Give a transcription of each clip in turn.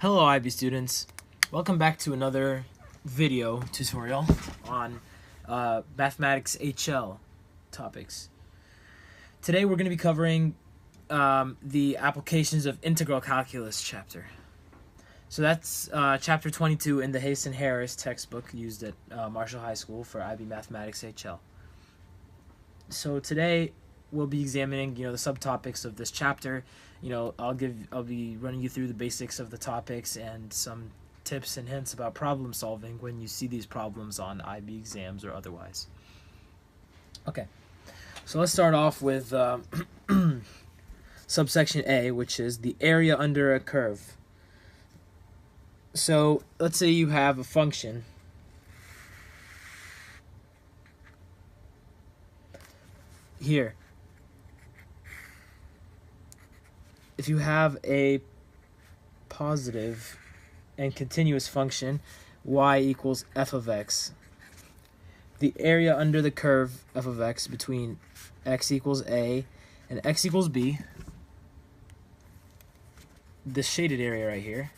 Hello IB students, welcome back to another video tutorial on mathematics HL topics. Today we're going to be covering the applications of integral calculus chapter. So that's chapter 22 in the Hayes-Harris textbook used at Marshall High School for IB Mathematics HL. So today we'll be examining the subtopics of this chapter. I'll be running you through the basics of the topics and some tips and hints about problem solving when you see these problems on IB exams or otherwise. Okay, so let's start off with subsection A, which is the area under a curve. So let's say you have a function here. If you have a positive and continuous function, y equals f of x, the area under the curve f of x between x equals a and x equals b, this shaded area right here,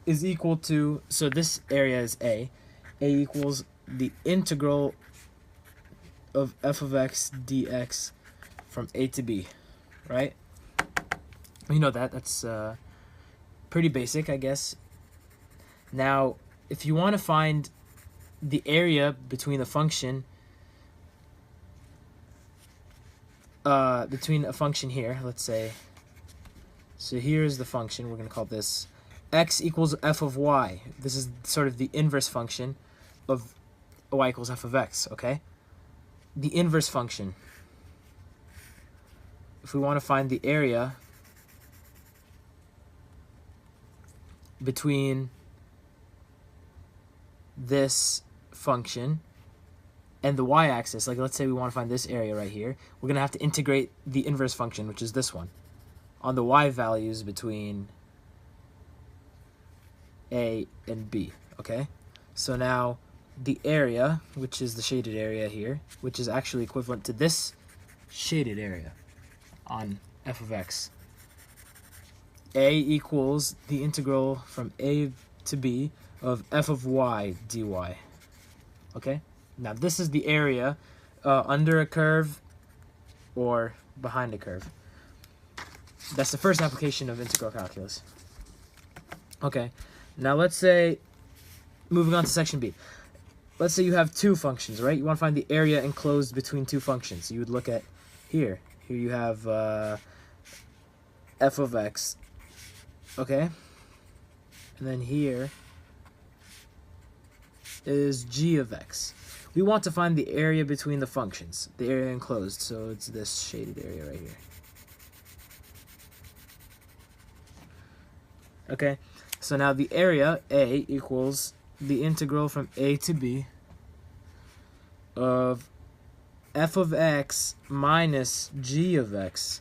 is equal to, so this area is a equals the integral of f of x dx from a to b, right? You know that's pretty basic, I guess. Now, if you want to find the area between the function, between a function here, let's say, so here's the function, we're going to call this x equals f of y. This is sort of the inverse function of y equals f of x, okay? The inverse function. If we want to find the area between this function and the y-axis, like let's say we want to find this area right here, we're going to have to integrate the inverse function, which is this one, on the y values between a and b, okay? So now the area, which is the shaded area here, which is actually equivalent to this shaded area on f of x, a equals the integral from a to b of f of y dy. Okay? Now this is the area under a curve or behind a curve. That's the first application of integral calculus. Okay, now let's say, moving on to section B. Let's say you have two functions, right? You want to find the area enclosed between two functions. So you would look at here. Here you have f of x. Okay, and then here is g of x. We want to find the area between the functions, the area enclosed, so it's this shaded area right here. Okay, so now the area, a, equals the integral from a to b of f of x minus g of x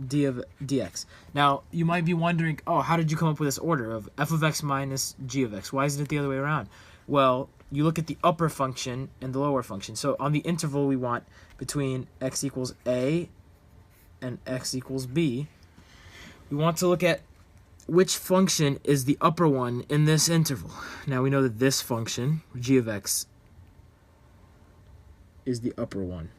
dx. Now, you might be wondering, oh, how did you come up with this order of f of x minus g of x? Why isn't it the other way around? Well, you look at the upper function and the lower function. So on the interval we want between x equals a and x equals b, we want to look at which function is the upper one in this interval. Now we know that this function, g of x, is the upper one.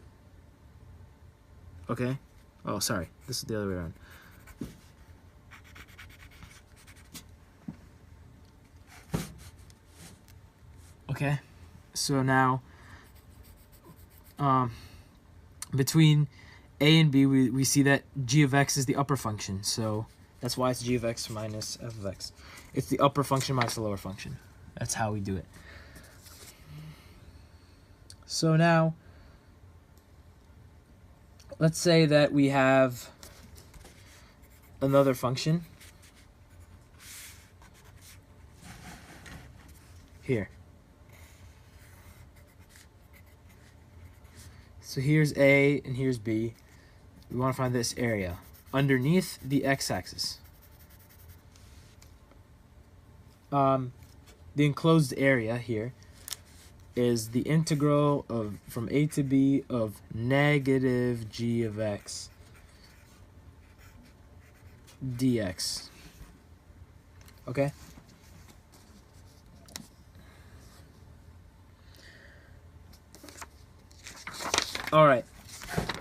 Okay? Oh, sorry. This is the other way around. Okay? So now, between a and b, we see that g of x is the upper function. So that's why it's g of x minus f of x. It's the upper function minus the lower function. That's how we do it. So now, let's say that we have another function here. So here's a and here's b. We want to find this area underneath the x-axis. The enclosed area here is the integral of from a to b of negative g of x dx. Okay? Alright,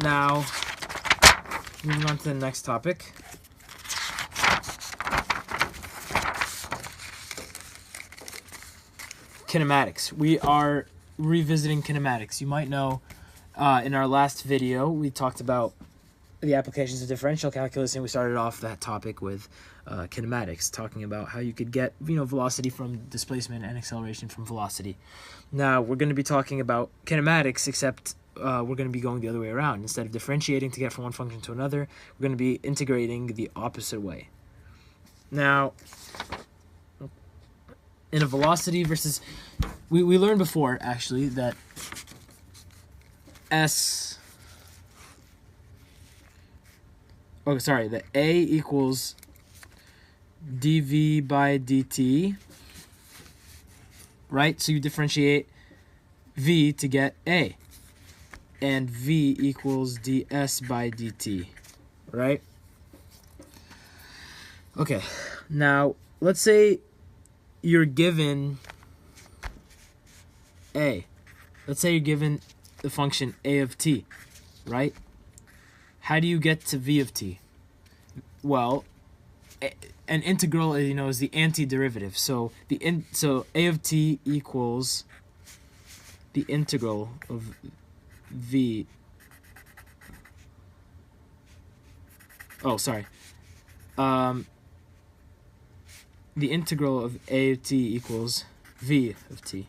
now moving on to the next topic. Kinematics. We are revisiting kinematics. You might know in our last video we talked about the applications of differential calculus, and we started off that topic with kinematics, talking about how you could get velocity from displacement and acceleration from velocity. Now we're going to be talking about kinematics, except we're going to be going the other way around. Instead of differentiating to get from one function to another, we're going to be integrating the opposite way. Now, in a velocity versus, we learned before actually that that A equals dv by dt, right? So you differentiate v to get A, and v equals ds by dt, right? Okay, now let's say you're given A. Let's say you're given the function a of t, right? How do you get to v of t? Well, an integral, is the antiderivative. So so a of t equals the integral of v. Oh, sorry. The integral of a of t equals v of t.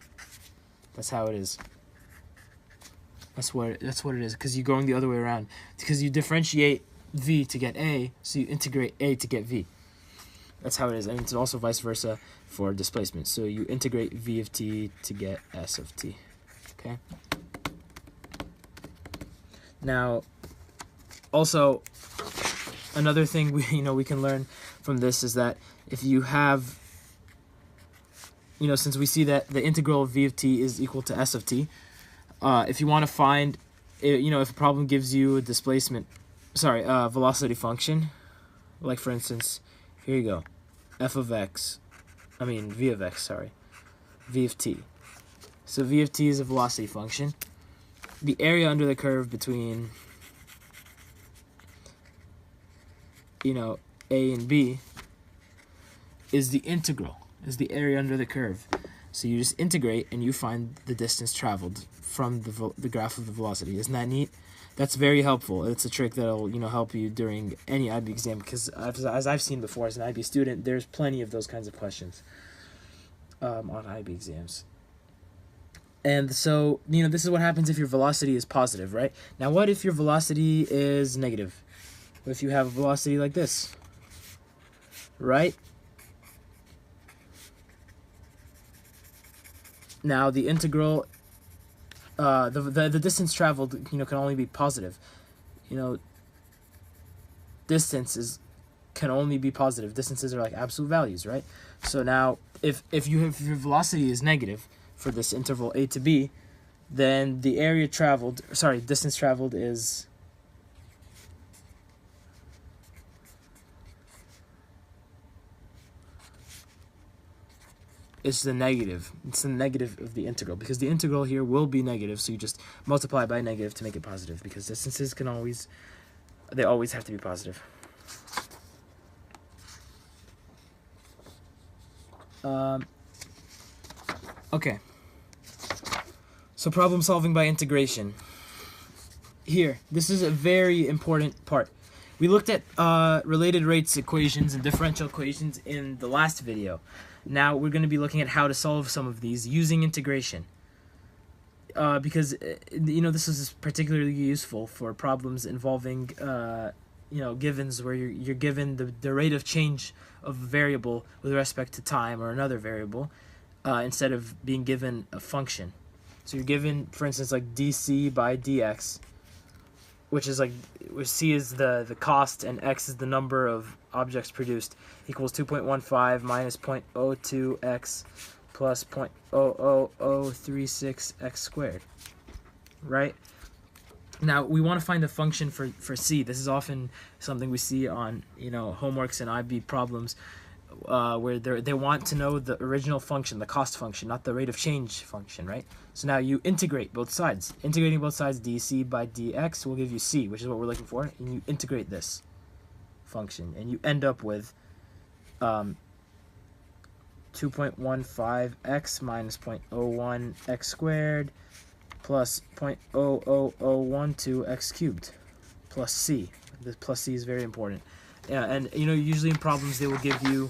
That's how it is. That's what it is, because you're going the other way around. Because you differentiate v to get a, so you integrate a to get v. That's how it is, and it's also vice versa for displacement. So you integrate v of t to get s of t. Okay. Now, also, another thing we can learn from this is that if you have, since we see that the integral of v of t is equal to s of t, if you want to find, if a problem gives you a velocity function, like for instance, here you go, v of x, v of t. So v of t is a velocity function. The area under the curve between, A and B is the integral, is the area under the curve. So you just integrate and you find the distance traveled from the graph of the velocity. Isn't that neat? That's very helpful. It's a trick that'll help you during any IB exam, because as I've seen before as an IB student, there's plenty of those kinds of questions on IB exams. And so, this is what happens if your velocity is positive, right? Now, what if your velocity is negative? What if you have a velocity like this, right? Now, the integral, the distance traveled, can only be positive. Distances can only be positive. Distances are like absolute values, right? So now, if your velocity is negative for this interval a to b, then the distance traveled is the negative. It's the negative of the integral, because the integral here will be negative, so you just multiply by negative to make it positive, because distances always have to be positive. Okay. So problem solving by integration. Here, this is a very important part. We looked at related rates equations and differential equations in the last video. Now we're going to be looking at how to solve some of these using integration. Because this is particularly useful for problems involving givens where you're given the rate of change of a variable with respect to time or another variable, instead of being given a function. So you're given, for instance, like dc by dx, which c is the cost and x is the number of objects produced, equals 2.15 minus 0.02x plus 0.00036x squared, right? Now we want to find the function for C. This is often something we see on homeworks and IB problems, where they want to know the original function, the cost function, not the rate of change function, right? So now you integrate both sides. Integrating both sides, dc by dx will give you C, which is what we're looking for, and you integrate this function, and you end up with 2.15x minus 0.01x squared plus 0.00012x cubed plus C. This plus C is very important. Yeah, and usually in problems they will give you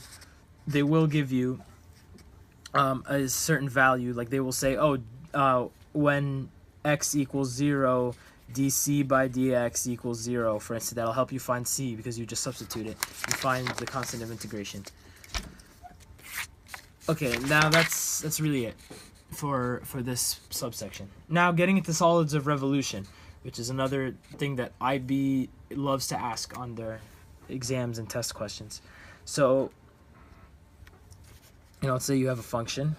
a certain value. Like they will say, when x equals 0, dc by dx equals 0, for instance. That'll help you find C because you just substitute it. You find the constant of integration. Okay, now that's really it for this subsection. Now getting into solids of revolution, which is another thing that IB loves to ask on their exams and test questions. So, let's say you have a function.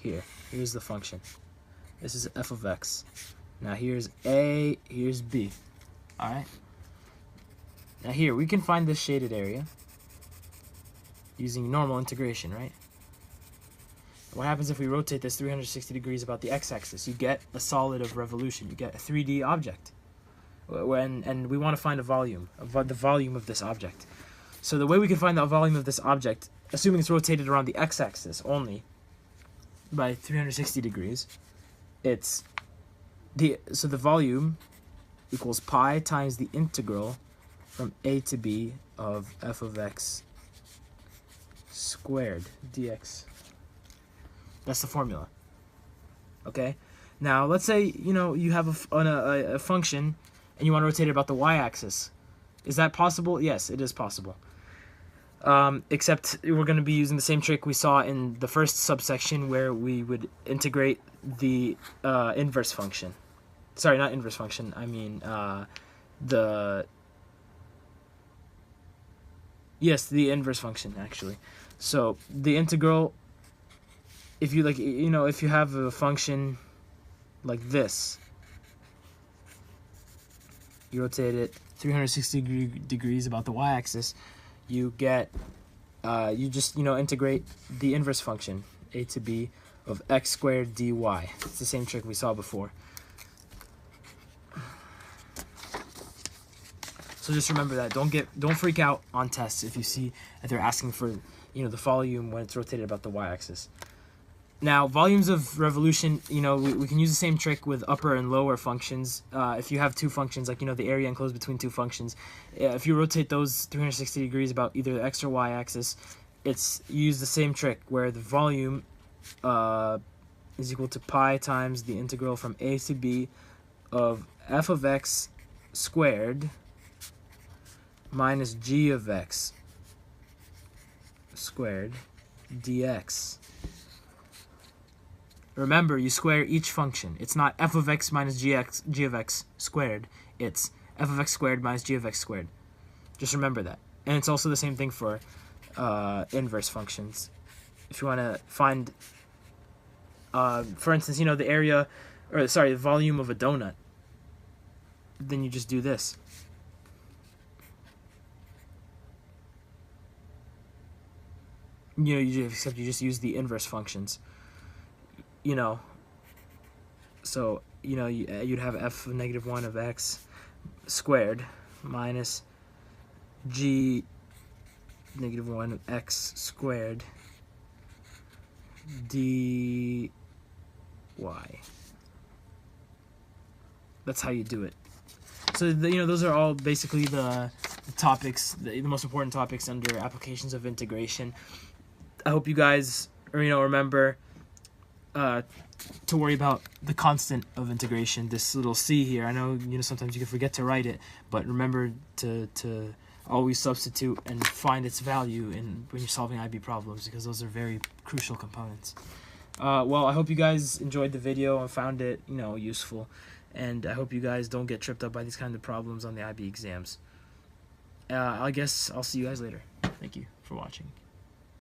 Here's the function. This is f of x. Now here's A, here's B. Alright? Now here, we can find this shaded area using normal integration, right? What happens if we rotate this 360 degrees about the x-axis? You get a solid of revolution. You get a 3D object. And we want to find the volume of this object. So the way we can find the volume of this object, assuming it's rotated around the x-axis only by 360 degrees, so the volume equals pi times the integral from a to b of f of x squared dx. That's the formula. Okay? Now, let's say, you have a function and you want to rotate it about the y-axis. Is that possible? Yes, it is possible. Except we're going to be using the same trick we saw in the first subsection where we would integrate the inverse function. Sorry, not inverse function. I mean the inverse function, actually. So the integral, if you if you have a function like this, you rotate it 360 degrees about the y-axis, you get you just integrate the inverse function a to b of x squared dy. It's the same trick we saw before. So just remember that. Don't freak out on tests if you see that they're asking for the volume when it's rotated about the y-axis. Now, volumes of revolution, we can use the same trick with upper and lower functions. If you have two functions, like the area enclosed between two functions, if you rotate those 360 degrees about either the x or y-axis, you use the same trick where the volume is equal to pi times the integral from a to b of f of x squared minus g of x squared dx. Remember, you square each function. It's not f of x minus g of x squared. It's f of x squared minus g of x squared. Just remember that. And it's also the same thing for inverse functions. If you want to find, for instance, the area, the volume of a donut, then you just do this. Except you just use the inverse functions. So you'd have f of -1 of x squared minus g -1 of x squared dy. That's how you do it. So those are all basically the topics, the most important topics under applications of integration. I hope you guys remember to worry about the constant of integration, this little c here. I know sometimes you can forget to write it, but remember to always substitute and find its value when you're solving IB problems, because those are very crucial components. Well, I hope you guys enjoyed the video and found it useful, and I hope you guys don't get tripped up by these kind of problems on the IB exams. I guess I'll see you guys later. Thank you for watching.